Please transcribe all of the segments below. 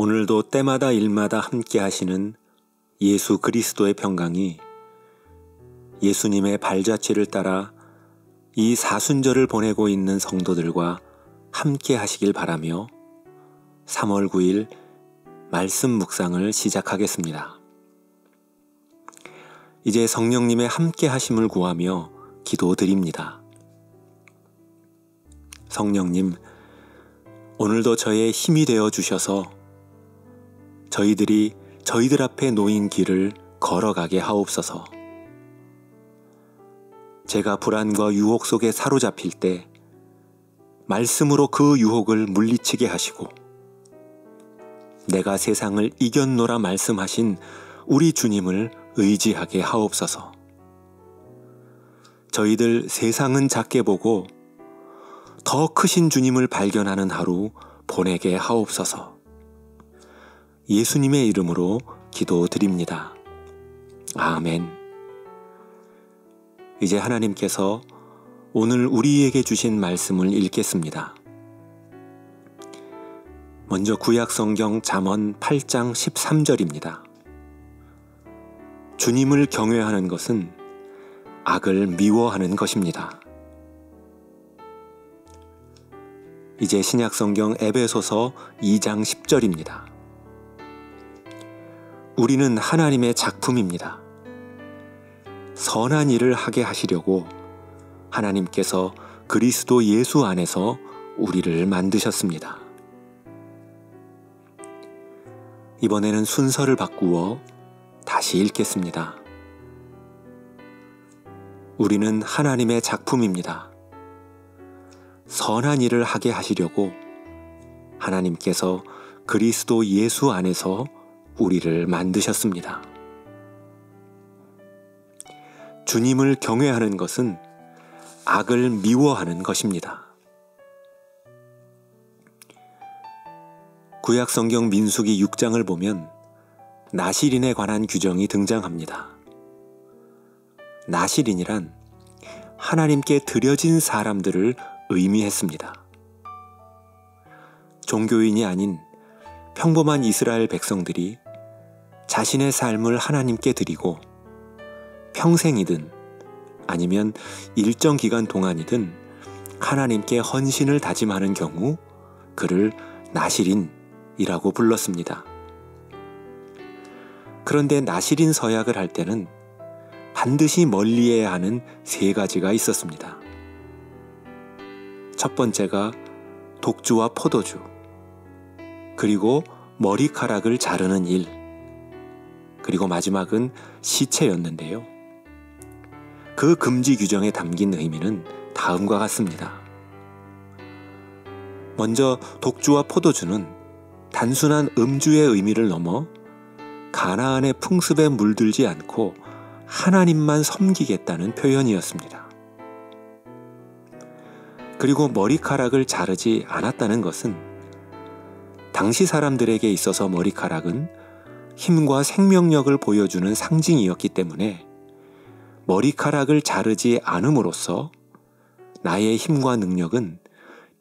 오늘도 때마다 일마다 함께 하시는 예수 그리스도의 평강이 예수님의 발자취를 따라 이 사순절을 보내고 있는 성도들과 함께 하시길 바라며 3월 9일 말씀 묵상을 시작하겠습니다. 이제 성령님의 함께 하심을 구하며 기도드립니다. 성령님, 오늘도 저의 힘이 되어 주셔서 저희들이 저희들 앞에 놓인 길을 걸어가게 하옵소서. 제가 불안과 유혹 속에 사로잡힐 때 말씀으로 그 유혹을 물리치게 하시고 내가 세상을 이겼노라 말씀하신 우리 주님을 의지하게 하옵소서. 저희들 세상은 작게 보고 더 크신 주님을 발견하는 하루 보내게 하옵소서. 예수님의 이름으로 기도드립니다. 아멘. 이제 하나님께서 오늘 우리에게 주신 말씀을 읽겠습니다. 먼저 구약성경 잠언 8장 13절입니다. 주님을 경외하는 것은 악을 미워하는 것입니다. 이제 신약성경 에베소서 2장 10절입니다. 우리는 하나님의 작품입니다. 선한 일을 하게 하시려고 하나님께서 그리스도 예수 안에서 우리를 만드셨습니다. 이번에는 순서를 바꾸어 다시 읽겠습니다. 우리는 하나님의 작품입니다. 선한 일을 하게 하시려고 하나님께서 그리스도 예수 안에서 우리를 만드셨습니다. 주님을 경외하는 것은 악을 미워하는 것입니다. 구약성경 민수기 6장을 보면 나실인에 관한 규정이 등장합니다. 나실인이란 하나님께 드려진 사람들을 의미했습니다. 종교인이 아닌 평범한 이스라엘 백성들이 자신의 삶을 하나님께 드리고 평생이든 아니면 일정 기간 동안이든 하나님께 헌신을 다짐하는 경우 그를 나실인이라고 불렀습니다. 그런데 나실인 서약을 할 때는 반드시 멀리해야 하는 3가지가 있었습니다. 첫 번째가 독주와 포도주, 그리고 머리카락을 자르는 일, 그리고 마지막은 시체였는데요. 그 금지 규정에 담긴 의미는 다음과 같습니다. 먼저 독주와 포도주는 단순한 음주의 의미를 넘어 가나안의 풍습에 물들지 않고 하나님만 섬기겠다는 표현이었습니다. 그리고 머리카락을 자르지 않았다는 것은 당시 사람들에게 있어서 머리카락은 힘과 생명력을 보여주는 상징이었기 때문에 머리카락을 자르지 않음으로써 나의 힘과 능력은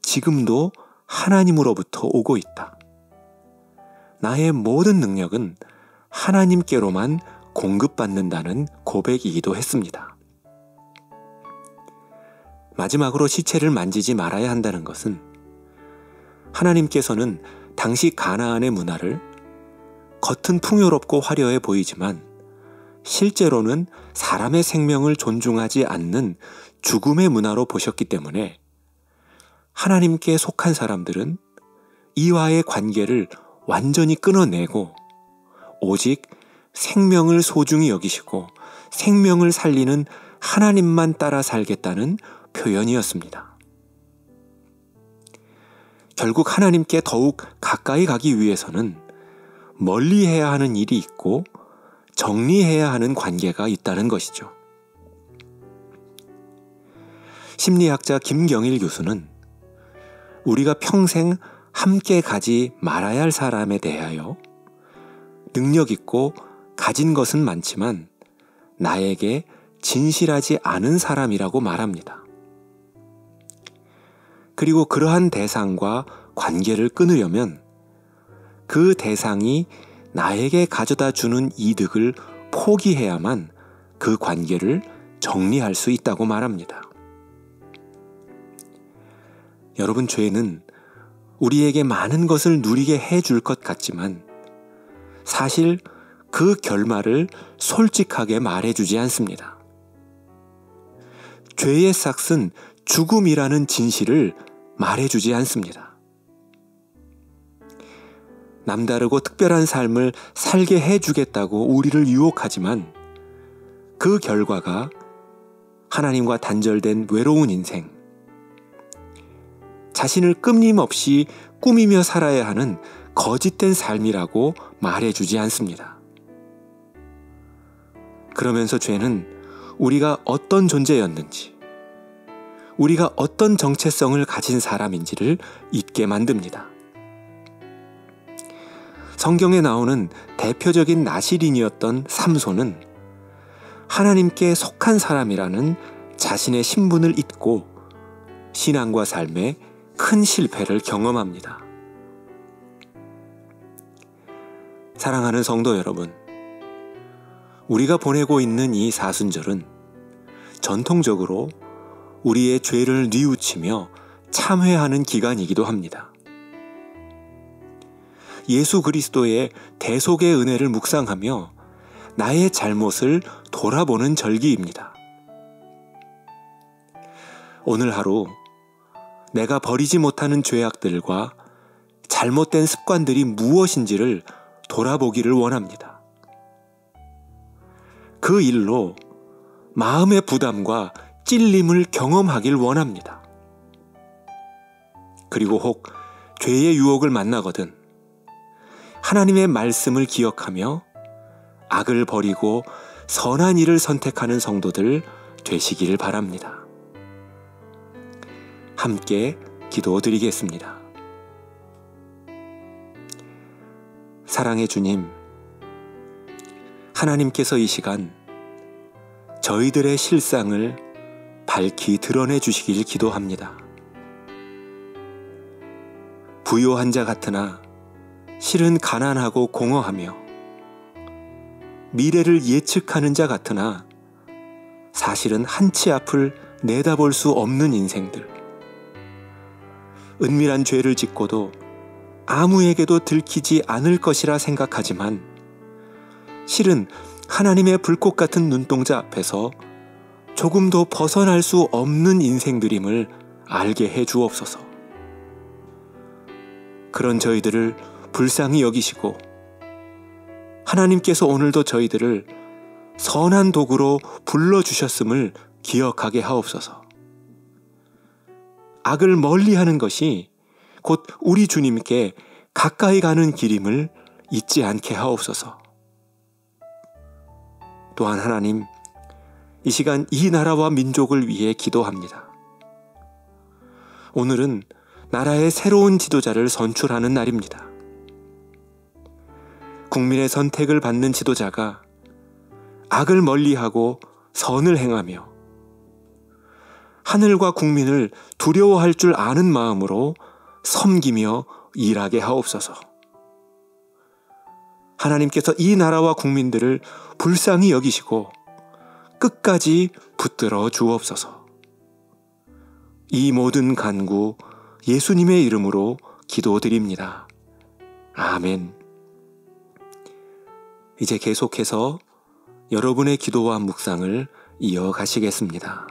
지금도 하나님으로부터 오고 있다. 나의 모든 능력은 하나님께로만 공급받는다는 고백이기도 했습니다. 마지막으로 시체를 만지지 말아야 한다는 것은 하나님께서는 당시 가나안의 문화를 겉은 풍요롭고 화려해 보이지만 실제로는 사람의 생명을 존중하지 않는 죽음의 문화로 보셨기 때문에 하나님께 속한 사람들은 이와의 관계를 완전히 끊어내고 오직 생명을 소중히 여기시고 생명을 살리는 하나님만 따라 살겠다는 표현이었습니다. 결국 하나님께 더욱 가까이 가기 위해서는 멀리해야 하는 일이 있고 정리해야 하는 관계가 있다는 것이죠. 심리학자 김경일 교수는 우리가 평생 함께 가지 말아야 할 사람에 대하여 능력 있고 가진 것은 많지만 나에게 진실하지 않은 사람이라고 말합니다. 그리고 그러한 대상과 관계를 끊으려면 그 대상이 나에게 가져다 주는 이득을 포기해야만 그 관계를 정리할 수 있다고 말합니다. 여러분, 죄는 우리에게 많은 것을 누리게 해줄 것 같지만 사실 그 결말을 솔직하게 말해주지 않습니다. 죄의 삭은 죽음이라는 진실을 말해주지 않습니다. 남다르고 특별한 삶을 살게 해주겠다고 우리를 유혹하지만 그 결과가 하나님과 단절된 외로운 인생, 자신을 끊임없이 꾸미며 살아야 하는 거짓된 삶이라고 말해주지 않습니다. 그러면서 죄는 우리가 어떤 존재였는지, 우리가 어떤 정체성을 가진 사람인지를 잊게 만듭니다. 성경에 나오는 대표적인 나시린이었던 삼손은 하나님께 속한 사람이라는 자신의 신분을 잊고 신앙과 삶에 큰 실패를 경험합니다. 사랑하는 성도 여러분, 우리가 보내고 있는 이 사순절은 전통적으로 우리의 죄를 뉘우치며 참회하는 기간이기도 합니다. 예수 그리스도의 대속의 은혜를 묵상하며 나의 잘못을 돌아보는 절기입니다. 오늘 하루 내가 버리지 못하는 죄악들과 잘못된 습관들이 무엇인지를 돌아보기를 원합니다. 그 일로 마음의 부담과 찔림을 경험하길 원합니다. 그리고 혹 죄의 유혹을 만나거든 하나님의 말씀을 기억하며 악을 버리고 선한 일을 선택하는 성도들 되시기를 바랍니다. 함께 기도드리겠습니다. 사랑의 주님, 하나님께서 이 시간 저희들의 실상을 밝히 드러내 주시길 기도합니다. 부요한 자 같으나 실은 가난하고 공허하며 미래를 예측하는 자 같으나 사실은 한치 앞을 내다볼 수 없는 인생들, 은밀한 죄를 짓고도 아무에게도 들키지 않을 것이라 생각하지만 실은 하나님의 불꽃 같은 눈동자 앞에서 조금도 벗어날 수 없는 인생들임을 알게 해 주옵소서. 그런 저희들을 불쌍히 여기시고 하나님께서 오늘도 저희들을 선한 도구로 불러주셨음을 기억하게 하옵소서. 악을 멀리하는 것이 곧 우리 주님께 가까이 가는 길임을 잊지 않게 하옵소서. 또한 하나님, 이 시간 이 나라와 민족을 위해 기도합니다. 오늘은 나라의 새로운 지도자를 선출하는 날입니다. 국민의 선택을 받는 지도자가 악을 멀리하고 선을 행하며 하늘과 국민을 두려워할 줄 아는 마음으로 섬기며 일하게 하옵소서. 하나님께서 이 나라와 국민들을 불쌍히 여기시고 끝까지 붙들어 주옵소서. 이 모든 간구 예수님의 이름으로 기도드립니다. 아멘. 이제 계속해서 여러분의 기도와 묵상을 이어가시겠습니다.